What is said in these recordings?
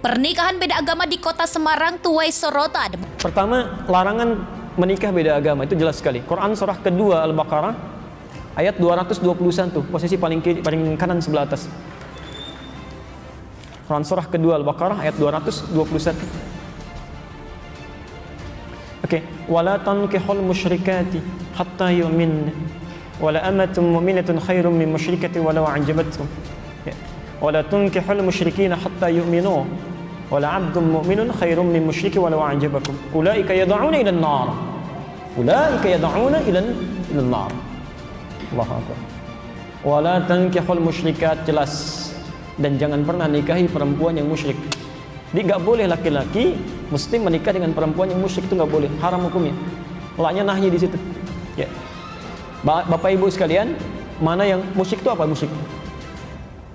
Pernikahan beda agama di kota Semarang tuai sorotan. Pertama, larangan menikah beda agama itu jelas sekali. Quran surah kedua Al-Baqarah ayat 221, posisi paling kanan sebelah atas. Quran surah kedua Al-Baqarah ayat 221. Oke, wala tankihul musyrikati hatta yu'min. Wala amatun mu'minatun khairum min musyrikati walau a'jabatkum. Wala tunkihul musyrikina hatta yu'minu. Wala 'abdun mu'minun khairum min musyriki walau a'jabakum. Ulaika yad'una ila an-nar. Ulaika yad'una ila an-nar. Allahu akbar. Wala tankihul musyrikat, jelas, dan jangan pernah nikahi perempuan yang musyrik. Jadi enggak boleh laki-laki muslim menikah dengan perempuan yang musyrik, itu enggak boleh, haram hukumnya. Laknya nahyi di situ. Ya. Bapak Ibu sekalian, mana yang musyrik itu apa musyrik?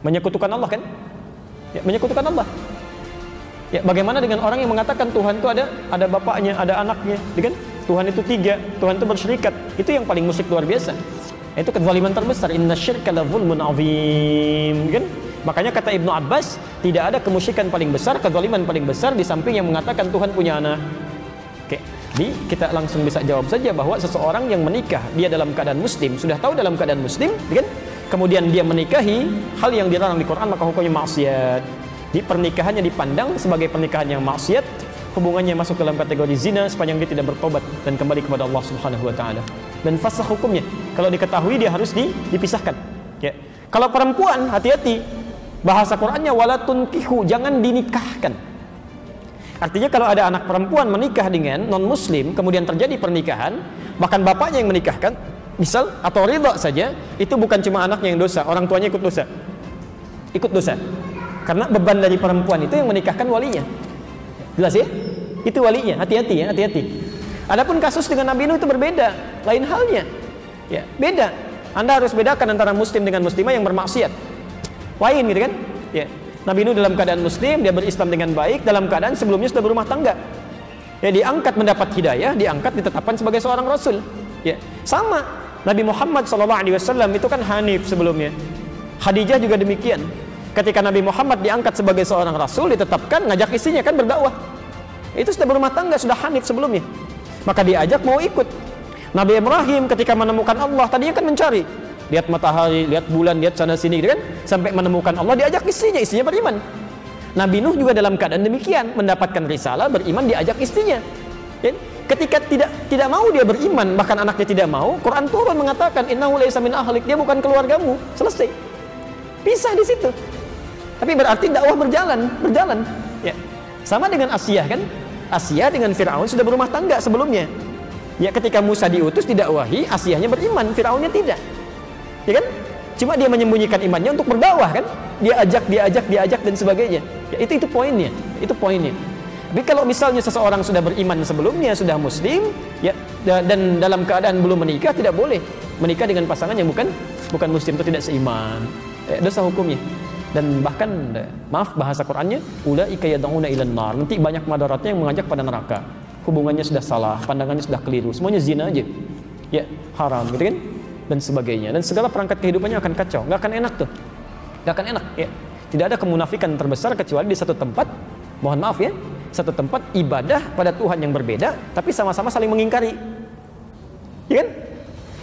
Menyekutukan Allah kan? Ya, menyekutukan Allah. Ya, bagaimana dengan orang yang mengatakan Tuhan itu ada bapaknya, ada anaknya, kan? Tuhan itu tiga, Tuhan itu bersyirikat. Itu yang paling musyrik luar biasa. Itu kezaliman terbesar. Innasyirka la dzulmun adzim, kan? Makanya kata Ibnu Abbas, tidak ada kemusyrikan paling besar, kezaliman paling besar di samping yang mengatakan Tuhan punya anak. Oke. Jadi kita langsung bisa jawab saja bahwa seseorang yang menikah dia dalam keadaan muslim, sudah tahu dalam keadaan muslim, kan? Kemudian dia menikahi hal yang dilarang di Quran, maka hukumnya maksiat. Di pernikahannya dipandang sebagai pernikahan yang maksiat, hubungannya masuk dalam kategori zina sepanjang dia tidak bertobat dan kembali kepada Allah Subhanahu wa taala. Dan fasakh hukumnya, kalau diketahui dia harus dipisahkan. Ya. Kalau perempuan, hati-hati. Bahasa Qur'annya wala tunkihu, jangan dinikahkan. Artinya kalau ada anak perempuan menikah dengan non muslim, kemudian terjadi pernikahan, bahkan bapaknya yang menikahkan, misal atau ridha saja, itu bukan cuma anaknya yang dosa, orang tuanya ikut dosa. Ikut dosa. Karena beban dari perempuan itu yang menikahkan walinya. Jelas ya? Itu walinya, hati-hati ya, hati-hati. Adapun kasus dengan Nabi Nuh itu berbeda, lain halnya. Ya, beda. Anda harus bedakan antara muslim dengan muslimah yang bermaksiat. Lain gitu kan? Ya. Nabi Nuh dalam keadaan muslim, dia berislam dengan baik, dalam keadaan sebelumnya sudah berumah tangga. Ya, diangkat mendapat hidayah, diangkat ditetapkan sebagai seorang rasul. Ya. Sama, Nabi Muhammad SAW itu kan hanif sebelumnya. Khadijah juga demikian. Ketika Nabi Muhammad diangkat sebagai seorang rasul, ditetapkan, ngajak istrinya kan berdakwah. Itu sudah berumah tangga, sudah hanif sebelumnya. Maka diajak mau ikut. Nabi Ibrahim ketika menemukan Allah, tadinya kan mencari. Lihat matahari, lihat bulan, lihat sana sini gitu kan. Sampai menemukan Allah, diajak istrinya beriman. Nabi Nuh juga dalam keadaan demikian, mendapatkan risalah, beriman, diajak istrinya. Ya? Ketika tidak mau dia beriman, bahkan anaknya tidak mau, Quran turun mengatakan innahu laisa min ahlik, dia bukan keluargamu. Selesai. Pisah di situ. Tapi berarti dakwah berjalan. Ya. Sama dengan Asyah kan? Asyah dengan Firaun sudah berumah tangga sebelumnya. Ya, ketika Musa diutus didakwahi, Asyahnya beriman, Firaunnya tidak. Ya kan? Cuma dia menyembunyikan imannya untuk berdakwah kan? Dia ajak dan sebagainya. Ya, itu poinnya. Itu poinnya. Tapi kalau misalnya seseorang sudah beriman sebelumnya, sudah muslim, ya, dan dalam keadaan belum menikah, tidak boleh menikah dengan pasangan yang bukan muslim, itu tidak seiman. Dosa hukumnya. Dan bahkan maaf bahasa Qur'annya ulaika yad'una ilan nar, nanti banyak madaratnya yang mengajak pada neraka. Hubungannya sudah salah, pandangannya sudah keliru, semuanya zina aja. Ya, haram gitu kan? Dan sebagainya. Dan segala perangkat kehidupannya akan kacau, enggak akan enak tuh. Enggak akan enak, ya. Tidak ada kemunafikan terbesar kecuali di satu tempat, mohon maaf ya, satu tempat ibadah pada Tuhan yang berbeda tapi sama-sama saling mengingkari. Ya kan?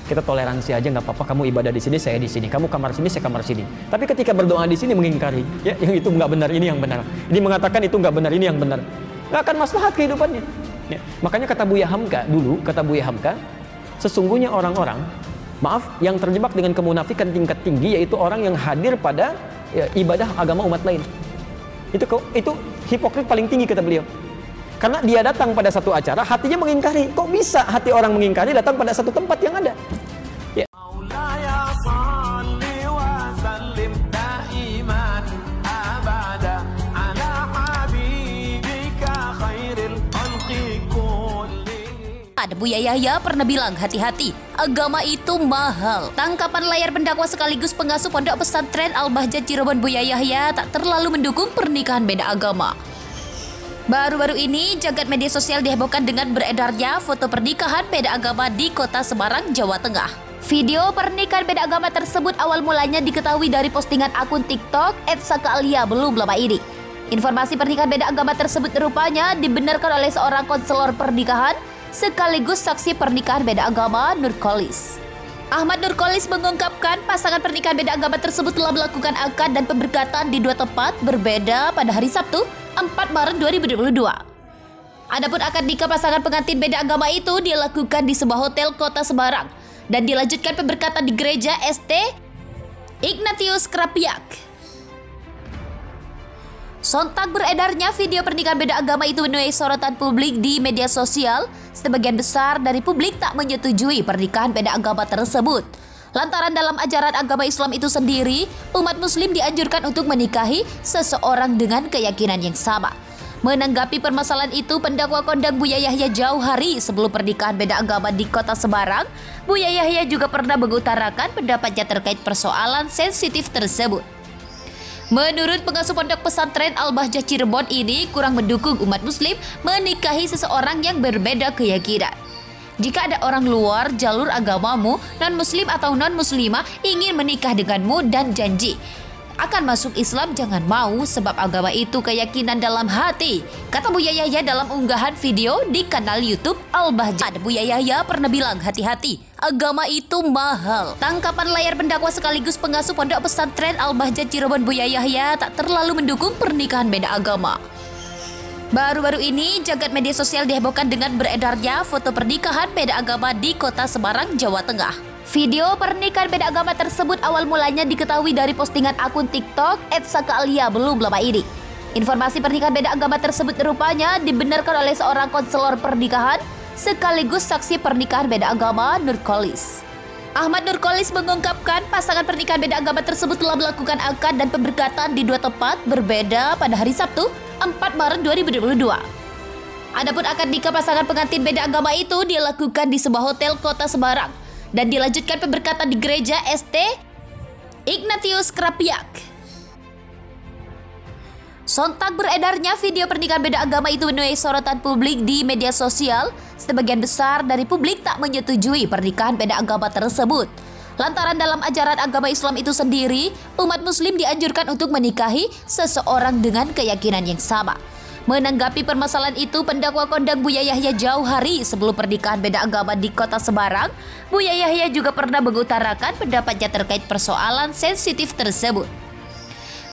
Kita toleransi aja, nggak apa-apa, kamu ibadah di sini, saya di sini, kamu kamar sini, saya kamar sini. Tapi ketika berdoa di sini mengingkari, ya, yang itu nggak benar, ini yang benar. Ini mengatakan itu nggak benar, ini yang benar. Nggak akan maslahat kehidupannya. Ya. Makanya kata Buya Hamka, sesungguhnya orang-orang, maaf, yang terjebak dengan kemunafikan tingkat tinggi, yaitu orang yang hadir pada ibadah agama umat lain. Itu hipokrit paling tinggi kata beliau. Karena dia datang pada satu acara, hatinya mengingkari. Kok bisa hati orang mengingkari datang pada satu tempat yang ada? Ya. Buya Yahya pernah bilang hati-hati, agama itu mahal. Tangkapan layar pendakwah sekaligus pengasuh pondok pesantren Al-Bahjah Cirebon Buya Yahya tak terlalu mendukung pernikahan beda agama. Baru-baru ini, jagat media sosial dihebohkan dengan beredarnya foto pernikahan beda agama di kota Semarang, Jawa Tengah. Video pernikahan beda agama tersebut awal mulanya diketahui dari postingan akun TikTok @sakaalia belum lama ini. Informasi pernikahan beda agama tersebut rupanya dibenarkan oleh seorang konselor pernikahan sekaligus saksi pernikahan beda agama, Nurkolis. Ahmad Nurkolis mengungkapkan pasangan pernikahan beda agama tersebut telah melakukan akad dan pemberkatan di 2 tempat berbeda pada hari Sabtu, 4 Maret 2022. Adapun akad nikah pasangan pengantin beda agama itu dilakukan di sebuah hotel kota Semarang dan dilanjutkan pemberkatan di gereja St. Ignatius Krapiak. Sontak beredarnya video pernikahan beda agama itu menuai sorotan publik di media sosial. Sebagian besar dari publik tak menyetujui pernikahan beda agama tersebut. Lantaran dalam ajaran agama Islam itu sendiri, umat muslim dianjurkan untuk menikahi seseorang dengan keyakinan yang sama. Menanggapi permasalahan itu, pendakwa kondang Buya Yahya jauh hari sebelum pernikahan beda agama di kota Semarang, Buya Yahya juga pernah mengutarakan pendapatnya terkait persoalan sensitif tersebut. Menurut pengasuh pondok pesantren Al-Bahjah Cirebon ini kurang mendukung umat muslim menikahi seseorang yang berbeda keyakinan. Jika ada orang luar jalur agamamu, non-muslim atau non-muslimah ingin menikah denganmu dan janji akan masuk Islam, jangan mau sebab agama itu keyakinan dalam hati, kata Buya Yahya dalam unggahan video di kanal YouTube Al-Bahjah. Buya Yahya pernah bilang, hati-hati, agama itu mahal. Tangkapan layar pendakwa sekaligus pengasuh pondok pesantren Al-Bahjah Cirebon Buya Yahya tak terlalu mendukung pernikahan beda agama. Baru-baru ini, jagat media sosial dihebohkan dengan beredarnya foto pernikahan beda agama di kota Semarang, Jawa Tengah. Video pernikahan beda agama tersebut awal mulanya diketahui dari postingan akun TikTok @sakaalia belum lama ini. Informasi pernikahan beda agama tersebut rupanya dibenarkan oleh seorang konselor pernikahan sekaligus saksi pernikahan beda agama, Nurkolis. Ahmad Nurkolis mengungkapkan pasangan pernikahan beda agama tersebut telah melakukan akad dan pemberkatan di 2 tempat berbeda pada hari Sabtu, 4 Maret 2022. Adapun akad nikah pasangan pengantin beda agama itu dilakukan di sebuah hotel kota Semarang dan dilanjutkan pemberkatan di gereja St. Ignatius Krapiak. Sontak beredarnya video pernikahan beda agama itu menuai sorotan publik di media sosial. Sebagian besar dari publik tak menyetujui pernikahan beda agama tersebut. Lantaran dalam ajaran agama Islam itu sendiri, umat muslim dianjurkan untuk menikahi seseorang dengan keyakinan yang sama. Menanggapi permasalahan itu, pendakwa kondang Buya Yahya jauh hari sebelum pernikahan beda agama di kota Semarang, Buya Yahya juga pernah mengutarakan pendapatnya terkait persoalan sensitif tersebut.